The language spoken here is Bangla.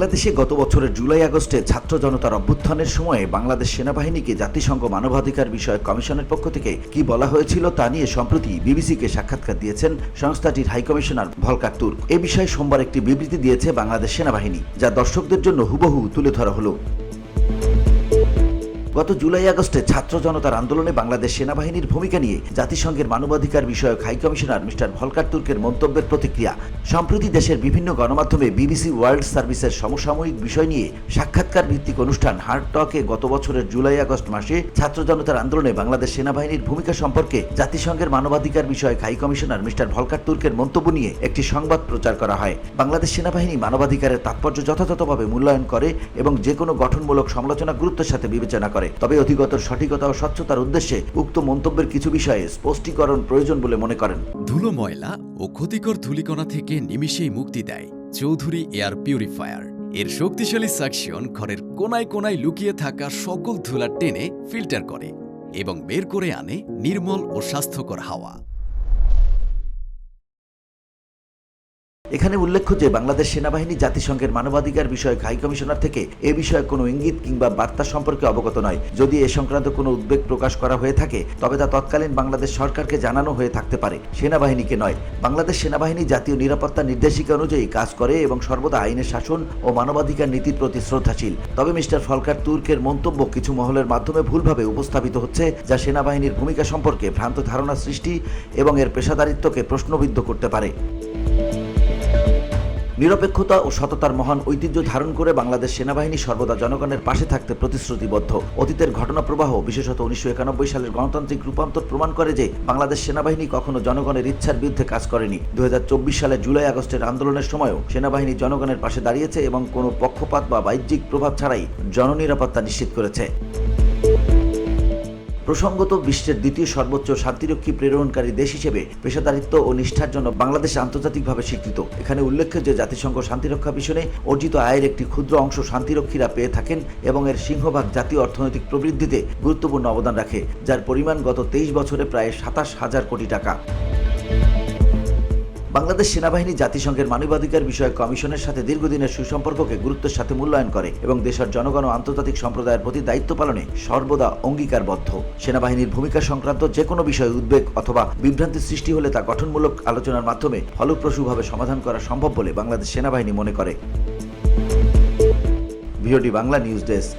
বাংলাদেশে গত বছরের জুলাই আগস্টে ছাত্র জনতার অভ্যুত্থানের সময়ে বাংলাদেশ সেনাবাহিনীকে জাতিসংঘ মানবাধিকার বিষয়ক কমিশনের পক্ষ থেকে কি বলা হয়েছিল তা নিয়ে সম্প্রতি বিবিসিকে সাক্ষাৎকার দিয়েছেন সংস্থাটির হাইকমিশনার ভলকার তুর্ক। এ বিষয়ে সোমবার একটি বিবৃতি দিয়েছে বাংলাদেশ সেনাবাহিনী, যা দর্শকদের জন্য হুবহু তুলে ধরা হলো। গত জুলাই আগস্টে ছাত্র জনতার আন্দোলনে বাংলাদেশ সেনাবাহিনীর ভূমিকা নিয়ে জাতিসংঘের মানবাধিকার বিষয়ক হাইকমিশনার মিস্টার ভলকার তুর্কের মন্তব্যের প্রতিক্রিয়া। সম্প্রতি দেশের বিভিন্ন গণমাধ্যমে বিবিসি ওয়ার্ল্ড সার্ভিসের সমসাময়িক বিষয় নিয়ে সাক্ষাৎকার ভিত্তিক অনুষ্ঠান হার্ড টকে গত বছরের জুলাই আগস্ট মাসে ছাত্র জনতার আন্দোলনে বাংলাদেশ সেনাবাহিনীর ভূমিকা সম্পর্কে জাতিসংঘের মানবাধিকার বিষয়ক হাইকমিশনার মিস্টার ভলকার তুর্কের মন্তব্য নিয়ে একটি সংবাদ প্রচার করা হয়। বাংলাদেশ সেনাবাহিনী মানবাধিকারের তাৎপর্য যথাযথভাবে মূল্যায়ন করে এবং যে কোনো গঠনমূলক সমালোচনা গুরুত্বের সাথে বিবেচনা করে। তবে অধিকতর সঠিকতা ও স্বচ্ছতার উদ্দেশ্যে উক্ত মন্তব্যের কিছু বিষয়ে স্পষ্টীকরণ প্রয়োজন বলে মনে করেন। ধুলো, ময়লা ও ক্ষতিকর ধূলিকণা থেকে নিমিষেই মুক্তি দেয় চৌধুরী এয়ার পিউরিফায়ার। এর শক্তিশালী সাকশন ঘরের কোনায় কোনায় লুকিয়ে থাকা সকল ধুলা টেনে ফিল্টার করে এবং বের করে আনে নির্মল ও স্বাস্থ্যকর হাওয়া। এখানে উল্লেখ্য যে বাংলাদেশ সেনাবাহিনী জাতিসংঘের মানবাধিকার বিষয়ক হাইকমিশনার থেকে এ বিষয়ে কোনো ইঙ্গিত কিংবা বার্তা সম্পর্কে অবগত নয়। যদি এ সংক্রান্ত কোনো উদ্বেগ প্রকাশ করা হয়ে থাকে তবে তা তৎকালীন বাংলাদেশ সরকারকে জানানো হয়ে থাকতে পারে, সেনাবাহিনীকে নয়। বাংলাদেশ সেনাবাহিনী জাতীয় নিরাপত্তা নির্দেশিকা অনুযায়ী কাজ করে এবং সর্বদা আইনের শাসন ও মানবাধিকার নীতির প্রতি শ্রদ্ধাশীল। তবে মিস্টার ভলকার তুর্কের মন্তব্য কিছু মহলের মাধ্যমে ভুলভাবে উপস্থাপিত হচ্ছে, যা সেনাবাহিনীর ভূমিকা সম্পর্কে ভ্রান্ত ধারণা সৃষ্টি এবং এর পেশাদারিত্বকে প্রশ্নবিদ্ধ করতে পারে। নিরপেক্ষতা ও সততার মহান ঐতিহ্য ধারণ করে বাংলাদেশ সেনাবাহিনী সর্বদা জনগণের পাশে থাকতে প্রতিশ্রুতিবদ্ধ। অতীতের ঘটনা প্রবাহ, বিশেষত 1991 সালের গণতান্ত্রিক রূপান্তর প্রমাণ করে যে বাংলাদেশ সেনাবাহিনী কখনো জনগণের ইচ্ছার বিরুদ্ধে কাজ করেনি। 2024 সালের জুলাই আগস্টের আন্দোলনের সময়ও সেনাবাহিনী জনগণের পাশে দাঁড়িয়েছে এবং কোনো পক্ষপাত বা বাহ্যিক প্রভাব ছাড়াই জননিরাপত্তা নিশ্চিত করেছে। প্রসঙ্গত, বিশ্বের দ্বিতীয় সর্বোচ্চ শান্তিরক্ষী প্রেরণকারী দেশ হিসেবে পেশাদারিত্ব ও নিষ্ঠার জন্য বাংলাদেশ আন্তর্জাতিকভাবে স্বীকৃত। এখানে উল্লেখ্য যে জাতিসংঘ শান্তিরক্ষা মিশনে অর্জিত আয়ের একটি ক্ষুদ্র অংশ শান্তিরক্ষীরা পেয়ে থাকেন এবং এর সিংহভাগ জাতীয় অর্থনৈতিক প্রবৃদ্ধিতে গুরুত্বপূর্ণ অবদান রাখে, যার পরিমাণ গত 23 বছরে প্রায় 27,000 কোটি টাকা। বাংলাদেশ সেনাবাহিনী জাতিসংঘের মানবাধিকার বিষয়ক কমিশনের সাথে দীর্ঘদিনের সুসম্পর্ককে গুরুত্বের সাথে মূল্যায়ন করে এবং দেশের জনগণ ও আন্তর্জাতিক সম্প্রদায়ের প্রতি দায়িত্ব পালনে সর্বদা অঙ্গীকারবদ্ধ। সেনাবাহিনীর ভূমিকা সংক্রান্ত যে কোনো বিষয়ে উদ্বেগ অথবা বিভ্রান্তি সৃষ্টি হলে তা গঠনমূলক আলোচনার মাধ্যমে ফলপ্রসূভাবে সমাধান করা সম্ভব বলে বাংলাদেশ সেনাবাহিনী মনে করে। VOD Bangla news desk.